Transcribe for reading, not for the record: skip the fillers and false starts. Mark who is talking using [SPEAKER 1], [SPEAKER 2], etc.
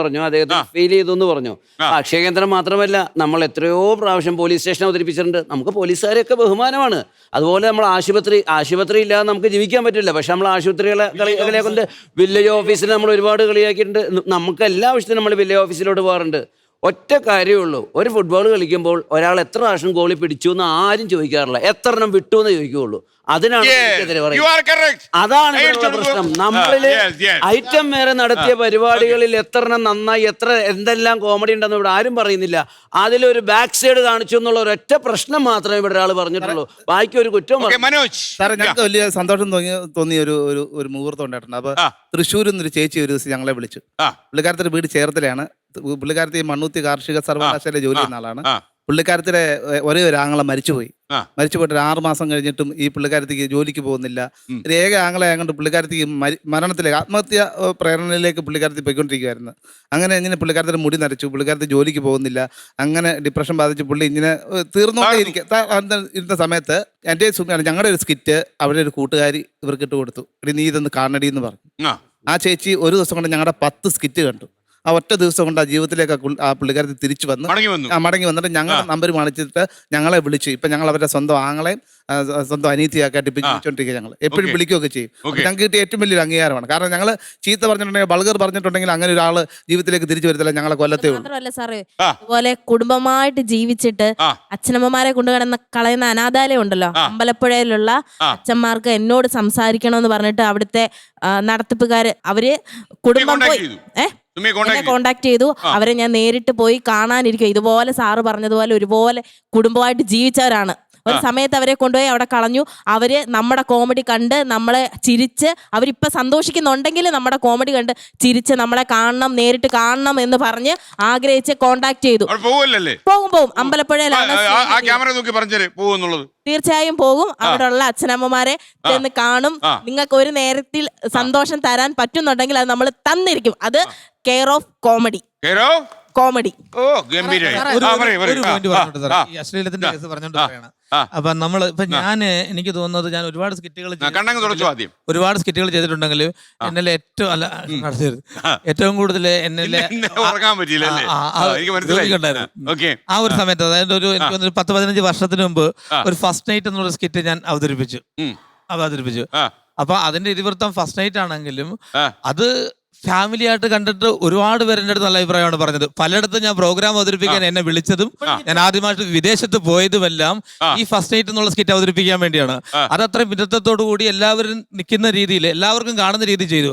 [SPEAKER 1] പറഞ്ഞു, അദ്ദേഹത്തിന് ഫീൽ ചെയ്തു എന്ന് പറഞ്ഞു. അക്ഷയ കേന്ദ്രം മാത്രമല്ല, നമ്മൾ എത്രയോ പ്രാവശ്യം പോലീസ് സ്റ്റേഷൻ അവതരിപ്പിച്ചിട്ടുണ്ട്. നമുക്ക് പോലീസുകാരെയൊക്കെ ബഹുമാനമാണ്. അതുപോലെ നമ്മൾ ആശുപത്രി ഇല്ലാതെ നമുക്ക് ജീവിക്കാൻ പറ്റില്ല. പക്ഷെ നമ്മൾ ആശുപത്രികളെ കൊണ്ട് വില്ലേജ് ഓഫീസിൽ നമ്മൾ ഒരുപാട് കളിയാക്കിയിട്ടുണ്ട്. നമുക്ക് എല്ലാ ആവശ്യത്തിനും നമ്മൾ വില്ലേജ് ഓഫീസിലോട്ട് പോകാറുണ്ട്. ഒറ്റ കാര്യമേ ഉള്ളൂ, ഒരു ഫുട്ബോൾ കളിക്കുമ്പോൾ ഒരാൾ എത്ര പ്രാവശ്യം ഗോളി പിടിച്ചു എന്ന് ആരും ചോദിക്കാറില്ല, എത്ര എണ്ണം വിട്ടു എന്ന് ചോദിക്കുകയുള്ളൂ. അതിനാണ് അതാണ് പ്രശ്നം. നമ്മളില് ഐറ്റം വേറെ നടത്തിയ പരിപാടികളിൽ എത്ര എണ്ണം നന്നായി, എന്തെല്ലാം കോമഡി ഉണ്ടെന്ന് ഇവിടെ ആരും പറയുന്നില്ല. അതിലൊരു ബാക്ക് സൈഡ് കാണിച്ചു എന്നുള്ള ഒരൊറ്റ പ്രശ്നം മാത്രമേ ഇവിടെ ഒരാൾ പറഞ്ഞിട്ടുള്ളൂ. ബാക്കി ഒരു കുറ്റം.
[SPEAKER 2] സാറേ, ഞങ്ങൾക്ക് വലിയ സന്തോഷം തോന്നിയ ഒരു മുഹൂർത്തം ഉണ്ടായിട്ടുണ്ട്. അപ്പൊ തൃശ്ശൂരിൽ നിന്നൊരു ചേച്ചി ഒരു ദിവസം ഞങ്ങളെ വിളിച്ചു. പുള്ളിക്കാരത്തിന്റെ വീട് ചേർത്തലയാണ്. പുള്ളിക്കാരത്തി മണ്ണൂത്തി കാർഷിക സർവകലാശാലയിൽ ജോലി ചെയ്യുന്ന ആളാണ്. പുള്ളിക്കാരത്തിന്റെ ഒരേ ഒരു ആങ്ങളെ മരിച്ചുപോയിട്ട് 6 മാസം കഴിഞ്ഞിട്ടും ഈ പുള്ളിക്കാരത്തിക്ക് ജോലിക്ക് പോകുന്നില്ല. ഒരു ഏക ആങ്ങളെ ആയതുകൊണ്ട് പുള്ളിക്കാരത്തിക്ക് മരണത്തിലേക്ക്, ആത്മഹത്യ പ്രേരണയിലേക്ക് പുള്ളിക്കാരത്തി പോയിക്കൊണ്ടിരിക്കുകയായിരുന്നു. അങ്ങനെ ഇങ്ങനെ പുള്ളിക്കാരത്തിന്റെ മുടി നരച്ചു, പുള്ളിക്കാരത്തി ജോലിക്ക് പോകുന്നില്ല. അങ്ങനെ ഡിപ്രഷൻ ബാധിച്ച് പുള്ളി ഇങ്ങനെ ഇരുന്ന സമയത്ത് എൻ്റെ ഞങ്ങളുടെ ഒരു സ്കിറ്റ് അവിടെ ഒരു കൂട്ടുകാരി ഇവർക്ക് ഇട്ട് കൊടുത്തു. നീ ഇതൊന്ന് കാണടി എന്ന് പറഞ്ഞു. ആ ചേച്ചി ഒരു ദിവസം കൊണ്ട് ഞങ്ങളുടെ 10 സ്കിറ്റ് കണ്ടു. ആ ഒറ്റ ദിവസം കൊണ്ട് ആ ജീവിതത്തിലേക്ക് ആ പുള്ളിക്കാരത്തി തിരിച്ചു മടങ്ങി വന്നിട്ട് ഞങ്ങളുടെ നമ്പർ കാണിച്ചിട്ട് ഞങ്ങളെ വിളിച്ചു. ഇപ്പൊ ഞങ്ങൾ അവരുടെ സ്വന്തം ആങ്ങളെയും സ്വന്തം അനീതിയാക്കായിട്ട് ഇപ്പൊ ജീവിച്ചോണ്ടിരിക്കുക. ഞങ്ങൾ എപ്പോഴും വിളിക്കുകയൊക്കെ ചെയ്യും. ഞങ്ങൾക്ക് കിട്ടിയ ഏറ്റവും വലിയൊരു അംഗീകാരമാണ്. കാരണം ഞങ്ങൾ ചീത്ത പറഞ്ഞിട്ടുണ്ടെങ്കിൽ, ബൾഗർ പറഞ്ഞിട്ടുണ്ടെങ്കിൽ അങ്ങനെ ഒരാള് ജീവിതത്തിലേക്ക് തിരിച്ചു വരത്തില്ല. ഞങ്ങളെ കൊല്ലത്തേ ഉള്ളൂ.
[SPEAKER 3] മാത്രമല്ല സാറേ, അതുപോലെ കുടുംബമായിട്ട് ജീവിച്ചിട്ട് അച്ഛനമ്മമാരെ കളയുന്ന അനാഥാലയം ഉണ്ടല്ലോ, അമ്പലപ്പുഴയിലുള്ള അച്ഛന്മാർക്ക് എന്നോട് സംസാരിക്കണമെന്ന് പറഞ്ഞിട്ട് അവിടുത്തെ നടത്തിപ്പുകാര് അവര് കുടുംബം പോയി എന്നെ കോണ്ടാക്ട് ചെയ്തു. അവരെ ഞാൻ നേരിട്ട് പോയി കാണാനിരിക്കും. ഇതുപോലെ സാറ് പറഞ്ഞതുപോലെ ഒരുപോലെ കുടുംബമായിട്ട് ജീവിച്ചവരാണ്. ഒരു സമയത്ത് അവരെ കൊണ്ടുപോയി അവിടെ കളഞ്ഞു. അവര് നമ്മുടെ കോമഡി കണ്ട് നമ്മളെ ചിരിച്ച്, അവരിപ്പൊ സന്തോഷിക്കുന്നുണ്ടെങ്കിൽ നമ്മുടെ കോമഡി കണ്ട് ചിരിച്ച് നമ്മളെ കാണണം, നേരിട്ട് കാണണം എന്ന് പറഞ്ഞ് ആഗ്രഹിച്ച് കോണ്ടാക്ട് ചെയ്തു. പോകും. അമ്പലപ്പുഴയിലാണ്. തീർച്ചയായും പോകും. അവിടെയുള്ള അച്ഛനമ്മമാരെ ചെന്ന് കാണും. നിങ്ങൾക്ക് ഒരു നേരത്തിൽ സന്തോഷം തരാൻ പറ്റുന്നുണ്ടെങ്കിൽ അത് നമ്മൾ തന്നിരിക്കും. അത് കെയർ ഓഫ് കോമഡി.
[SPEAKER 4] അശ്ലീലത്തിന്റെ കേസ് പറഞ്ഞോണ്ട് പറയണം. അപ്പൊ ഇപ്പൊ എനിക്ക് തോന്നുന്നത് ഞാൻ ഒരുപാട് സ്കിറ്റുകൾ ചെയ്തിട്ടുണ്ടെങ്കിൽ എന്നെ ഏറ്റവും കൂടുതൽ ആ ഒരു സമയത്ത്, അതായത് എനിക്ക് 10-15 വർഷത്തിന് മുമ്പ് ഒരു ഫസ്റ്റ് നൈറ്റ് എന്നുള്ള സ്കിറ്റ് ഞാൻ അവതരിപ്പിച്ചു. അപ്പൊ അതിന്റെ ഇതിവൃത്തം ഫസ്റ്റ് നൈറ്റ് ആണെങ്കിലും അത് ഫാമിലി ആയിട്ട് കണ്ടിട്ട് ഒരുപാട് പേര് എൻ്റെ അടുത്ത് നല്ല അഭിപ്രായമാണ് പറഞ്ഞത്. പലയിടത്തും ഞാൻ പ്രോഗ്രാം അവതരിപ്പിക്കാൻ എന്നെ വിളിച്ചതും ഞാൻ ആദ്യമായിട്ട് വിദേശത്ത് പോയതുമെല്ലാം ഈ ഫസ്റ്റ് നൈറ്റ് എന്നുള്ള സ്കിറ്റ് അവതരിപ്പിക്കാൻ വേണ്ടിയാണ്. അത് അത്രയും മിതത്വത്തോടു കൂടി എല്ലാവരും നിൽക്കുന്ന രീതിയിൽ, എല്ലാവർക്കും കാണുന്ന രീതി ചെയ്തു.